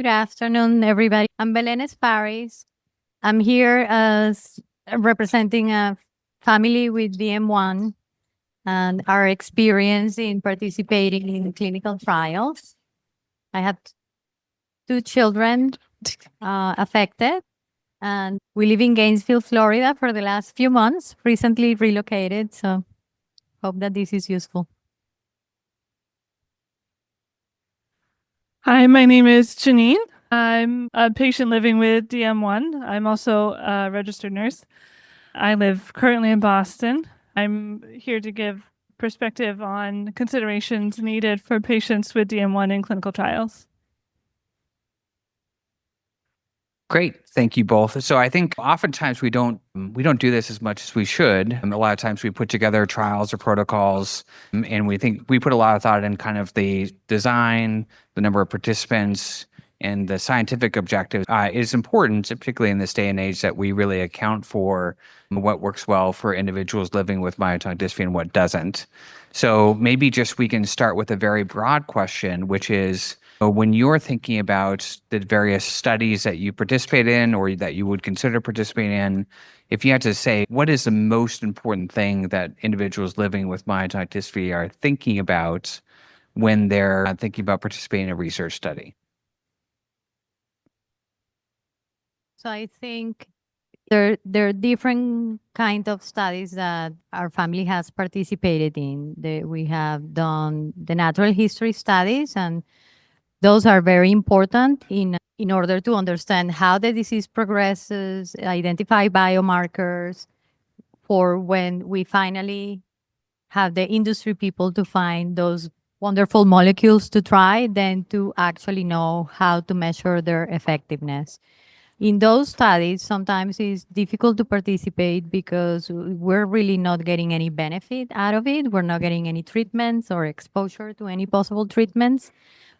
Good afternoon, everybody. I'm Belen Esparis. I'm here as representing a family with DM1 and our experience in participating in clinical trials. I have two children affected, and we live in Gainesville, Florida for the last few months, recently relocated. So, hope that this is useful. Hi, my name is Jeannine. I'm a patient living with DM1. I'm also a registered nurse. I live currently in Boston. I'm here to give perspective on considerations needed for patients with DM1 in clinical trials. Great. Thank you both. So I think oftentimes we don't do this as much as we should. A lot of times we put together trials or protocols, and we think we put a lot of thought in kind of the design, the number of participants, and the scientific objectives. It is important, particularly in this day and age, that we really account for what works well for individuals living with myotonic dystrophy and what doesn't. So maybe just we can start with a very broad question, which is, when you're thinking about the various studies that you participate in or that you would consider participating in, if you had to say, what is the most important thing that individuals living with myotonic dystrophy are thinking about when they're thinking about participating in a research study? So I think there are different kind of studies that our family has participated in. We have done the natural history studies, and those are very important in order to understand how the disease progresses, identify biomarkers for when we finally have the industry people to find those wonderful molecules to try, then to actually know how to measure their effectiveness. In those studies, sometimes it's difficult to participate because we're really not getting any benefit out of it. We're not getting any treatments or exposure to any possible treatments.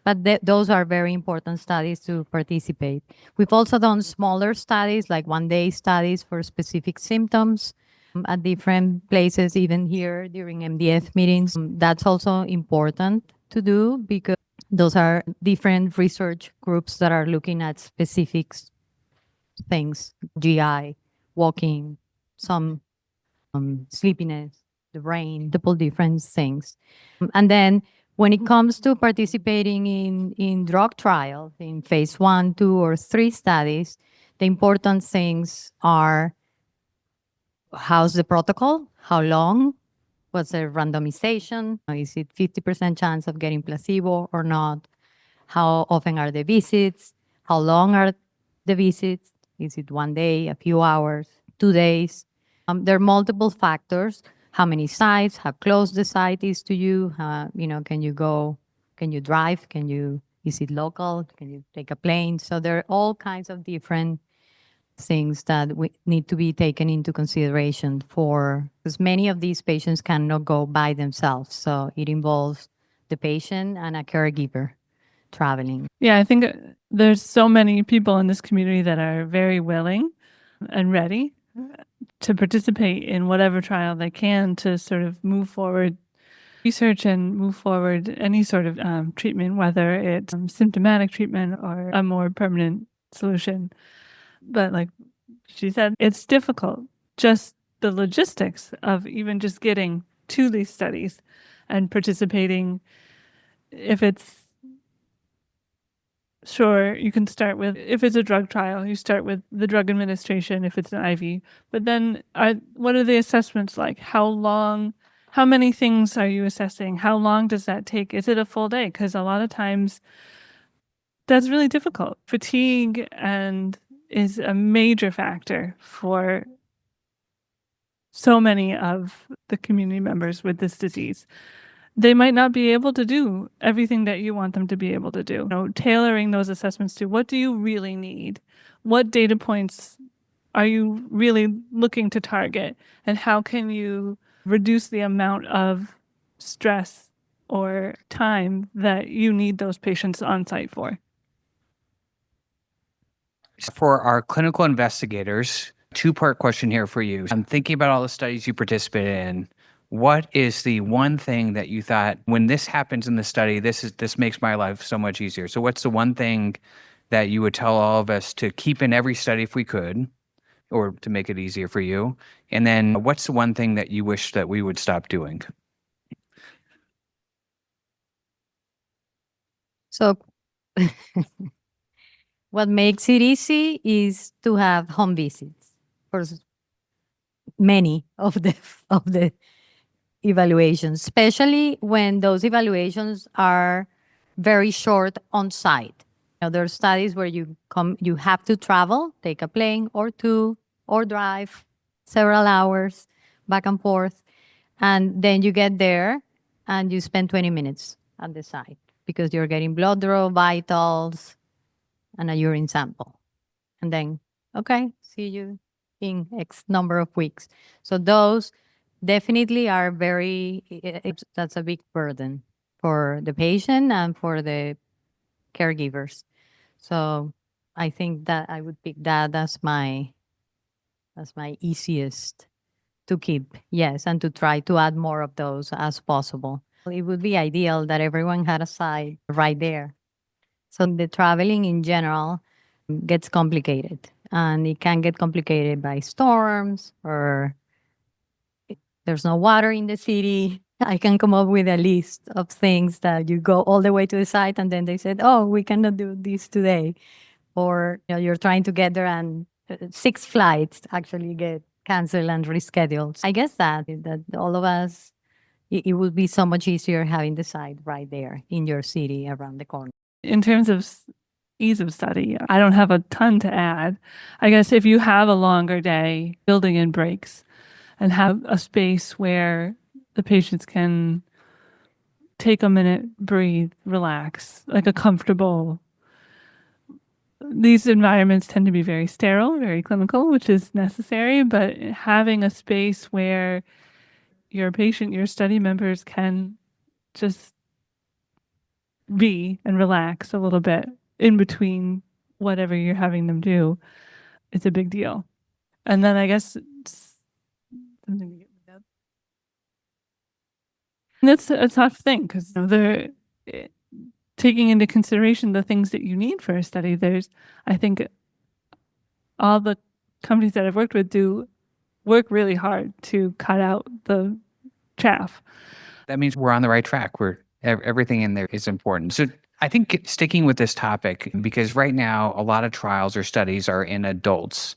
But those are very important studies to participate. We've also done smaller studies, like one-day studies for specific symptoms at different places, even here during MDF meetings. That's also important to do because those are different research groups that are looking at specific things, GI, walking, some sleepiness, the brain, multiple different things. And then when it comes to participating in drug trials, in phase 1, 2, or 3 studies, the important things are how's the protocol, how long, what's the randomization, is it 50% chance of getting placebo or not, how often are the visits, how long are the visits, is it 1 day, a few hours, 2 days? There are multiple factors. How many sites, how close the site is to you, can you go, can you drive, is it local, can you take a plane? So there are all kinds of different things that we need to be taken into consideration because many of these patients cannot go by themselves. So it involves the patient and a caregiver traveling. Yeah, I think there's so many people in this community that are very willing and ready to participate in whatever trial they can to sort of move forward research and move forward any sort of treatment, whether it's symptomatic treatment or a more permanent solution. But like she said, it's difficult. Just the logistics of even just getting to these studies and participating. If it's Sure, you can start with, if it's a drug trial, you start with the drug administration if it's an IV. But then what are the assessments like? How many things are you assessing? How long does that take? Is it a full day? Because a lot of times that's really difficult. Fatigue is a major factor for so many of the community members with this disease. They might not be able to do everything that you want them to be able to do. Tailoring those assessments to what do you really need? What data points are you really looking to target? And how can you reduce the amount of stress or time that you need those patients on site for? For our clinical investigators, two-part question here for you. I'm thinking about all the studies you participated in. What is the one thing that you thought, when this happens in the study, this makes my life so much easier? So what's the one thing that you would tell all of us to keep in every study if we could, or to make it easier for you? And then what's the one thing that you wish that we would stop doing? So what makes it easy is to have home visits for many of the of the evaluations, especially when those evaluations are very short on site. There are studies where you have to travel, take a plane or two, or drive several hours back and forth, and then you get there and you spend 20 minutes at the site because you're getting blood draw, vitals, and a urine sample. And then, okay, see you in X number of weeks. So those definitely are that's a big burden for the patient and for the caregivers. So I think that I would pick that as my easiest to keep. Yes, and to try to add more of those as possible. It would be ideal that everyone had a site right there. So the traveling in general gets complicated, and it can get complicated by storms or there's no water in the city. I can come up with a list of things that you go all the way to the site and then they said, oh, we cannot do this today. Or you're trying to get there and 6 flights actually get canceled and rescheduled. I guess that all of us, it would be so much easier having the site right there in your city around the corner. In terms of ease of study, I don't have a ton to add. I guess if you have a longer day, building in breaks and have a space where the patients can take a minute, breathe, relax, like a comfortable. These environments tend to be very sterile, very clinical, which is necessary, but having a space where your patient, your study members can just be and relax a little bit in between whatever you're having them do, it's a big deal. And then I guess it's something to get rid of. And it's a tough thing because they're taking into consideration the things that you need for a study. I think all the companies that I've worked with do work really hard to cut out the chaff. That means we're on the right track. Everything in there is important. So I think sticking with this topic, because right now a lot of trials or studies are in adults.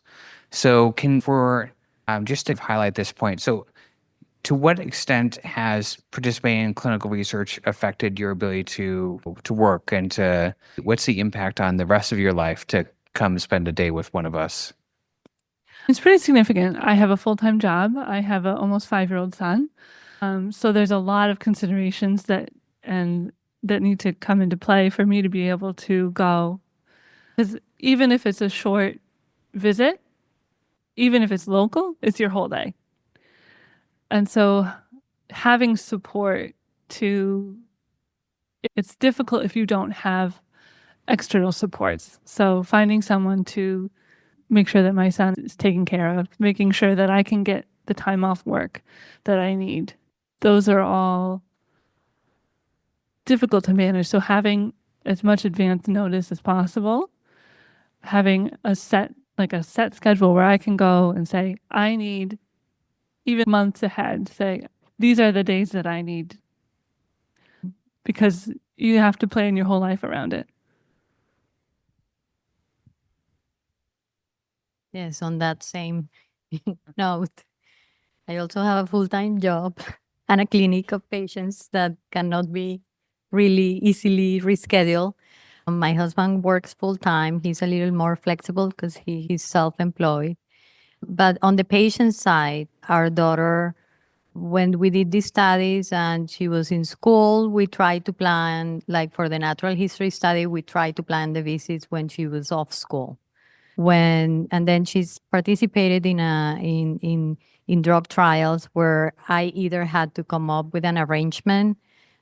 So just to highlight this point, so to what extent has participating in clinical research affected your ability to work, and what's the impact on the rest of your life to come spend a day with one of us? It's pretty significant. I have a full-time job. I have an almost 5-year-old son. So there's a lot of considerations that need to come into play for me to be able to go. Because even if it's a short visit, even if it's local, it's your whole day. And so having support it's difficult if you don't have external supports. So finding someone to make sure that my son is taken care of, making sure that I can get the time off work that I need. Those are all difficult to manage. So having as much advance notice as possible, having a set schedule where I can go and say, I need, even months ahead, say, these are the days that I need, because you have to plan your whole life around it. Yes, on that same note, I also have a full-time job and a clinic of patients that cannot be really easily rescheduled. My husband works full-time. He's a little more flexible because he's self-employed. But on the patient side, our daughter, when we did these studies and she was in school, we tried to plan, like for the natural history study, we tried to plan the visits when she was off school. And then she's participated in drug trials where I either had to come up with an arrangement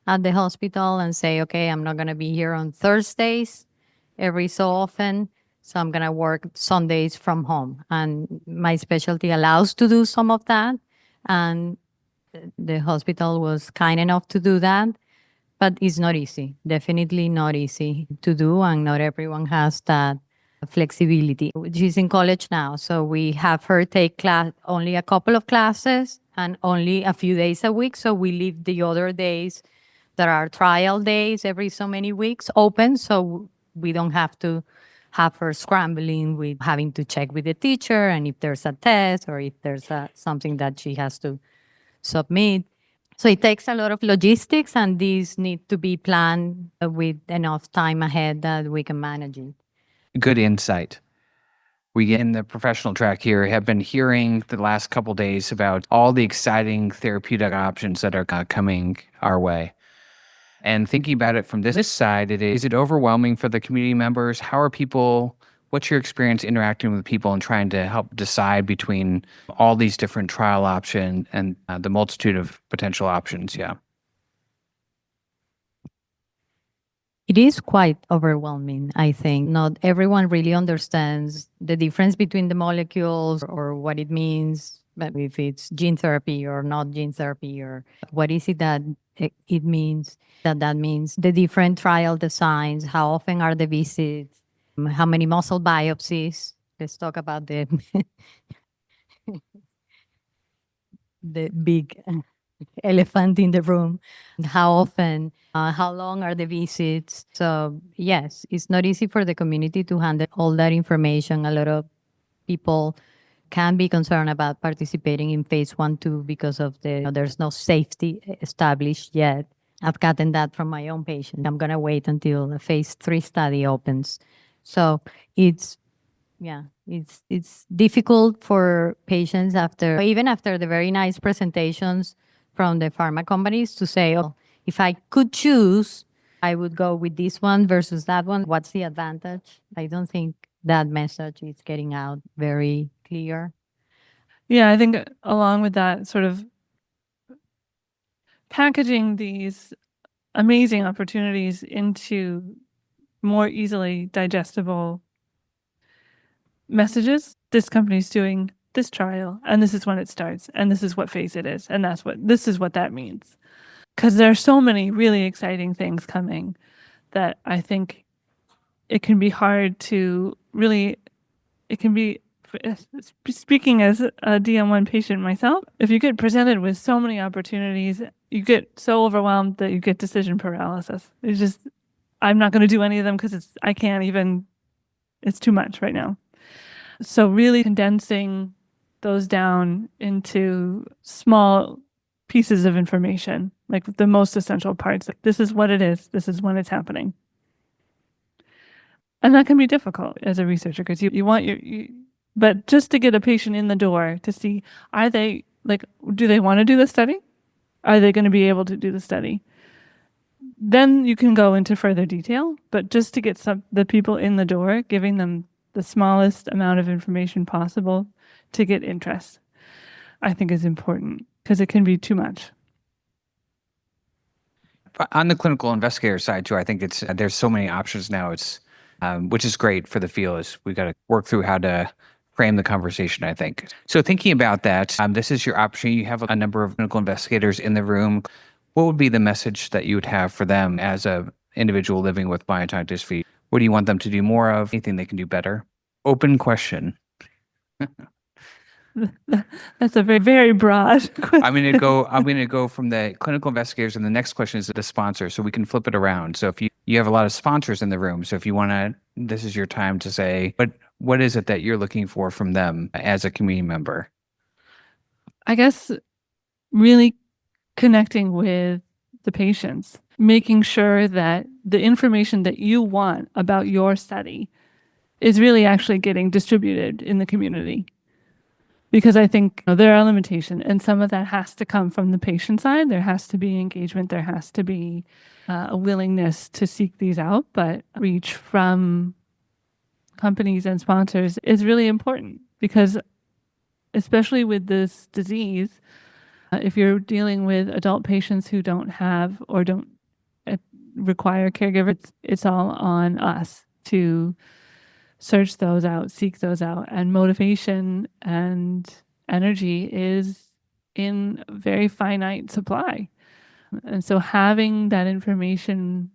at the hospital and say, okay, I'm not going to be here on Thursdays every so often, so I'm going to work Sundays from home. And my specialty allows to do some of that. And the hospital was kind enough to do that. but it's not easy. Definitely not easy to do, and not everyone has that flexibility. She's in college now, so we have her take class only a couple of classes and only a few days a week. So we leave the other days that are trial days every so many weeks open, so we don't have to have her scrambling with having to check with the teacher and if there's a test or if there's something that she has to submit. So it takes a lot of logistics, and these need to be planned with enough time ahead that we can manage it. Good insight. We in the professional track here have been hearing the last couple days about all the exciting therapeutic options that are coming our way. And thinking about it from this side, is it overwhelming for the community members? How are people, what's your experience interacting with people and trying to help decide between all these different trial options and the multitude of potential options? Yeah. It is quite overwhelming, I think. Not everyone really understands the difference between the molecules or what it means, but if it's gene therapy or not gene therapy, or what is it that it means, that means the different trial designs, how often are the visits, how many muscle biopsies. Let's talk about the the big elephant in the room. How often, how long are the visits? So, yes, it's not easy for the community to handle all that information. A lot of people can be concerned about participating in phase 1, 2 because of there's no safety established yet. I've gotten that from my own patient. I'm going to wait until the phase 3 study opens. So it's it's difficult for patients even after the very nice presentations from the pharma companies to say, oh, if I could choose, I would go with this one versus that one. What's the advantage? I don't think that message is getting out very clear. Yeah, I think along with that, sort of packaging these amazing opportunities into more easily digestible messages. This company's doing this trial, and this is when it starts, and this is what phase it is, and this is what that means. Because there are so many really exciting things coming that I think it can be hard to really, it can be, speaking as a DM1 patient myself, if you get presented with so many opportunities, you get so overwhelmed that you get decision paralysis. It's just, I'm not going to do any of them because I can't even, it's too much right now. So really condensing those down into small pieces of information, like the most essential parts. This is what it is. This is when it's happening. And that can be difficult as a researcher because you want but just to get a patient in the door to see, are they do they want to do the study? Are they going to be able to do the study? Then you can go into further detail, but just to get the people in the door, giving them the smallest amount of information possible to get interest, I think is important because it can be too much. On the clinical investigator side too, I think there's so many options now. It's which is great for the field. We've got to work through how to frame the conversation, I think. So thinking about that, this is your opportunity. You have a number of clinical investigators in the room. What would be the message that you would have for them as an individual living with myotonic dystrophy? What do you want them to do more of? Anything they can do better? Open question. That's a very, very broad question. I'm going to go from the clinical investigators, and the next question is the sponsor, so we can flip it around. So if you have a lot of sponsors in the room, so if you want to, this is your time to say, what is it that you're looking for from them as a community member? I guess really connecting with the patients, making sure that the information that you want about your study is really actually getting distributed in the community. Because I think there are limitations, and some of that has to come from the patient side. There has to be engagement. There has to be a willingness to seek these out, but reach from companies and sponsors is really important because, especially with this disease, if you're dealing with adult patients who don't have or don't require caregivers, it's all on us to search those out, seek those out. And motivation and energy is in very finite supply. And so having that information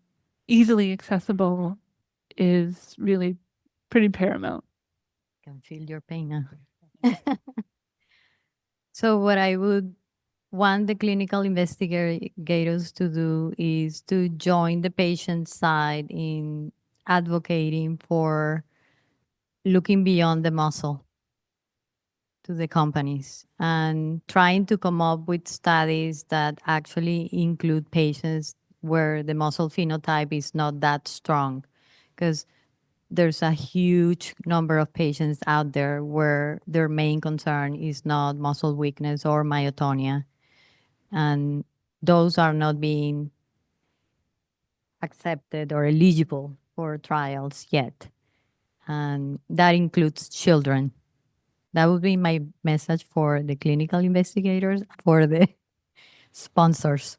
easily accessible is really pretty paramount. Can feel your pain now. So what I would want the clinical investigators to do is to join the patient side in advocating for looking beyond the muscle to the companies and trying to come up with studies that actually include patients where the muscle phenotype is not that strong, because there's a huge number of patients out there where their main concern is not muscle weakness or myotonia, and those are not being accepted or eligible for trials yet, and that includes children. That would be my message for the clinical investigators, for the sponsors.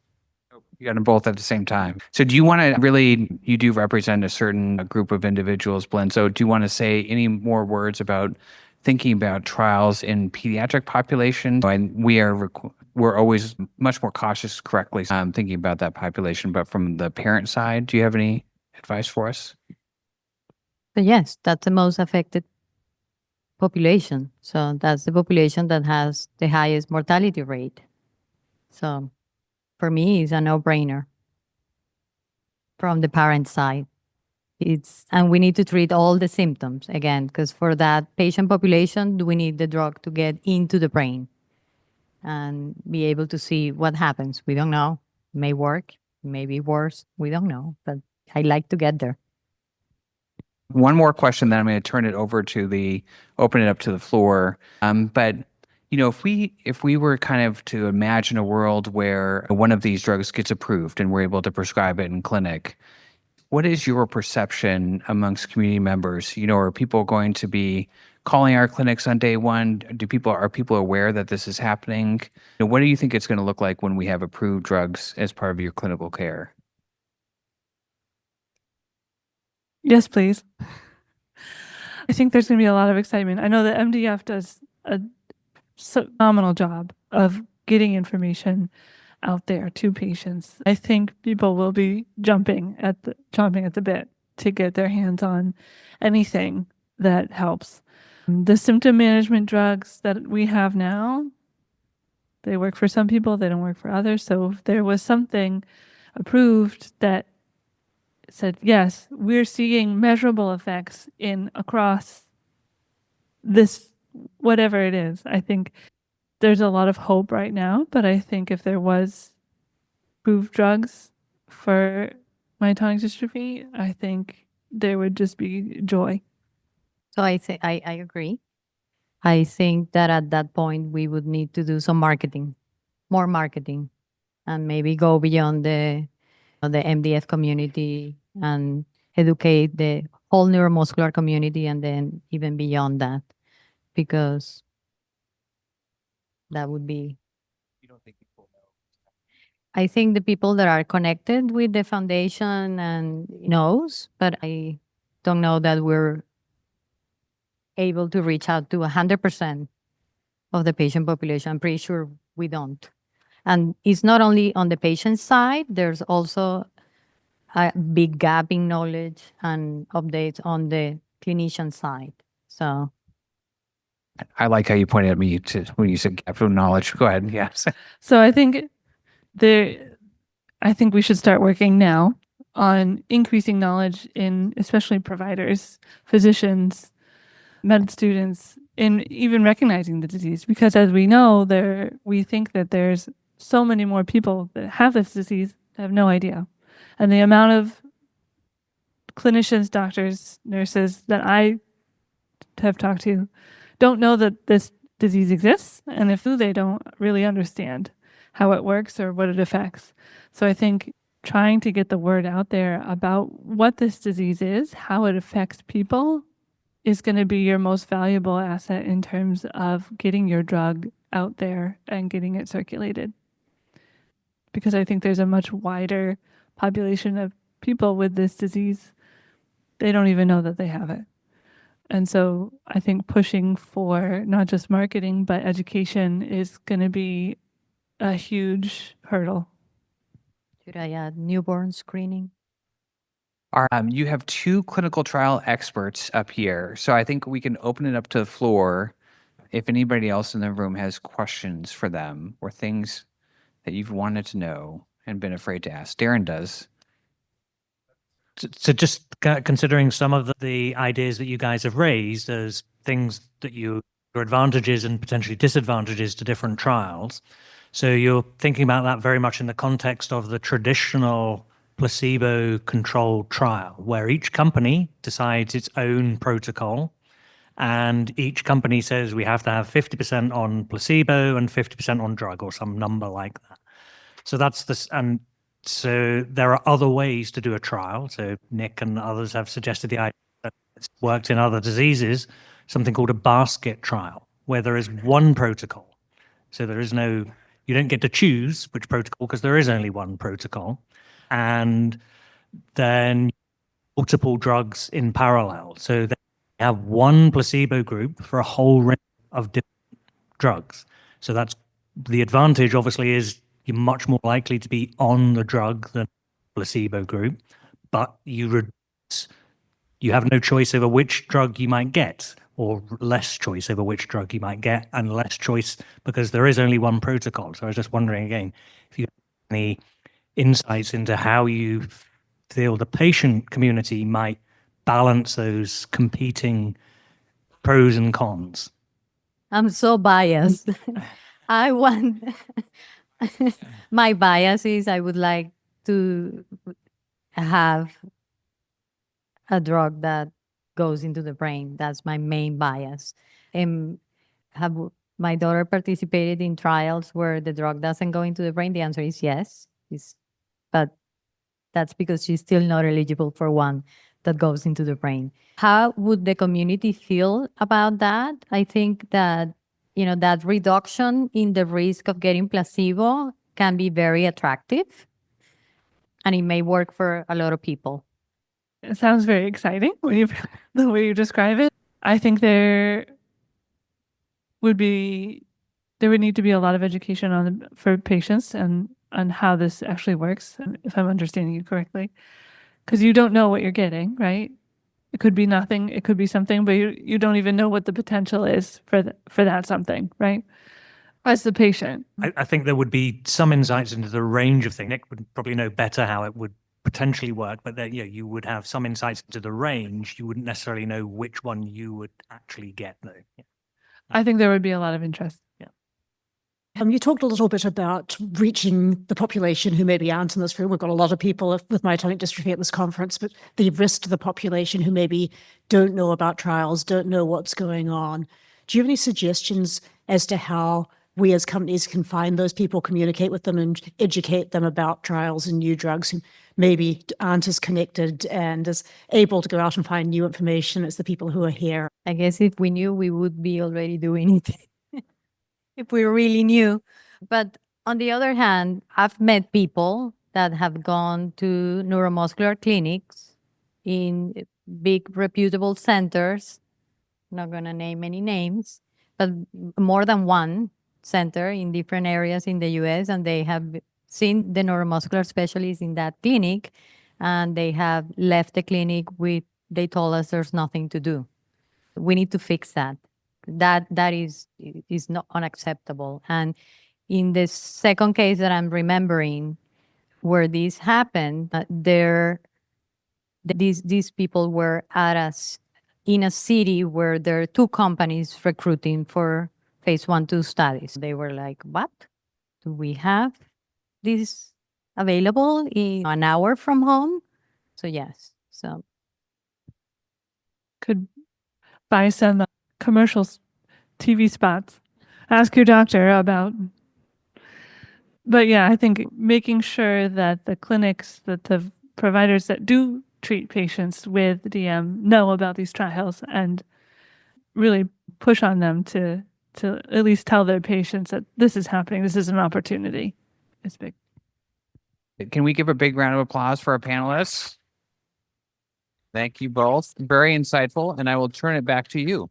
You got them both at the same time. So do you want to really, you do represent a certain group of individuals, Belen. So do you want to say any more words about thinking about trials in pediatric population? And we're always much more cautious, correctly, thinking about that population. But from the parent side, do you have any advice for us? But yes, that's the most affected population. So that's the population that has the highest mortality rate. So for me, it's a no-brainer from the parent side. And we need to treat all the symptoms again, because for that patient population, we need the drug to get into the brain and be able to see what happens. We don't know. It may work, maybe worse. We don't know, but I like to get there. One more question, then I'm going to turn it over open it up to the floor. But if we were kind of to imagine a world where one of these drugs gets approved and we're able to prescribe it in clinic, what is your perception amongst community members? Are people going to be calling our clinics on day one? Are people aware that this is happening? What do you think it's going to look like when we have approved drugs as part of your clinical care? Yes, please. I think there's going to be a lot of excitement. I know that MDF does a phenomenal job of getting information out there to patients. I think people will be chomping at the bit to get their hands on anything that helps. The symptom management drugs that we have now, they work for some people, they don't work for others. So if there was something approved that said, yes, we're seeing measurable effects across this, whatever it is, I think there's a lot of hope right now. But I think if there was approved drugs for myotonic dystrophy, I think there would just be joy. So I agree. I think that at that point we would need to do some marketing, more marketing, and maybe go beyond the MDF community and educate the whole neuromuscular community, and then even beyond that, because that would be. You don't think people know? I think the people that are connected with the foundation and knows, but I don't know that we're able to reach out to 100% of the patient population. I'm pretty sure we don't. And it's not only on the patient side, there's also a big gap in knowledge and updates on the clinician side. So I like how you pointed at me when you said gap of knowledge. Go ahead. Yes. So I think we should start working now on increasing knowledge in especially providers, physicians, med students, in even recognizing the disease. Because as we know, we think that there's so many more people that have this disease that have no idea. And the amount of clinicians, doctors, nurses that I have talked to don't know that this disease exists, and if they don't really understand how it works or what it affects. So I think trying to get the word out there about what this disease is, how it affects people, is going to be your most valuable asset in terms of getting your drug out there and getting it circulated. Because I think there's a much wider population of people with this disease. They don't even know that they have it. And so I think pushing for not just marketing, but education is going to be a huge hurdle. Could I add newborn screening? You have two clinical trial experts up here, so I think we can open it up to the floor if anybody else in the room has questions for them or things that you've wanted to know and been afraid to ask. Darren does. So just considering some of the ideas that you guys have raised as things that your advantages and potentially disadvantages to different trials. So you're thinking about that very much in the context of the traditional placebo-controlled trial, where each company decides its own protocol, and each company says we have to have 50% on placebo and 50% on drug or some number like that. So that's this, and so there are other ways to do a trial. So Nick and others have suggested the idea that it's worked in other diseases, something called a basket trial, where there is one protocol. So there is no, you don't get to choose which protocol because there is only one protocol. And then multiple drugs in parallel. So they have one placebo group for a whole range of different drugs. So that's the advantage, obviously, is you're much more likely to be on the drug than placebo group, but you have no choice over which drug you might get, or less choice over which drug you might get, and less choice because there is only one protocol. So I was just wondering again if you have any insights into how you feel the patient community might balance those competing pros and cons. I'm so biased. I want my bias is I would like to have a drug that goes into the brain. That's my main bias. Have my daughter participated in trials where the drug doesn't go into the brain? The answer is yes. But that's because she's still not eligible for one that goes into the brain. How would the community feel about that? I think that, that reduction in the risk of getting placebo can be very attractive, and it may work for a lot of people. It sounds very exciting the way you describe it. I think there would need to be a lot of education for patients and on how this actually works, if I'm understanding you correctly, because you don't know what you're getting, right? It could be nothing, it could be something, but you don't even know what the potential is for that something, right? As the patient. I think there would be some insights into the range of things. Nick would probably know better how it would potentially work, but there, you would have some insights into the range. You wouldn't necessarily know which one you would actually get, though. Yeah. I think there would be a lot of interest. Yeah. You talked a little bit about reaching the population who maybe aren't in this room. We've got a lot of people with myotonic dystrophy at this conference, but the risk to the population who maybe don't know about trials, don't know what's going on. Do you have any suggestions as to how we as companies can find those people, communicate with them, and educate them about trials and new drugs who maybe aren't as connected and as able to go out and find new information as the people who are here? I guess if we knew, we would be already doing it. If we really knew. But on the other hand, I've met people that have gone to neuromuscular clinics in big reputable centers. I'm not going to name any names, but more than one center in different areas in the US, and they have seen the neuromuscular specialist in that clinic, and they have left the clinic they told us there's nothing to do. We need to fix that. That is not unacceptable. And in the second case that I'm remembering where this happened, these people were in a city where there are two companies recruiting for phase 1-2 studies. They were like, what? Do we have this available in an hour from home? So yes. So Could buy some commercials, TV spots. Ask your doctor about. But yeah, I think making sure that the clinics, that the providers that do treat patients with DM know about these trials and really push on them to at least tell their patients that this is happening, this is an opportunity. It's big. Can we give a big round of applause for our panelists? Thank you both. Very insightful. And I will turn it back to you.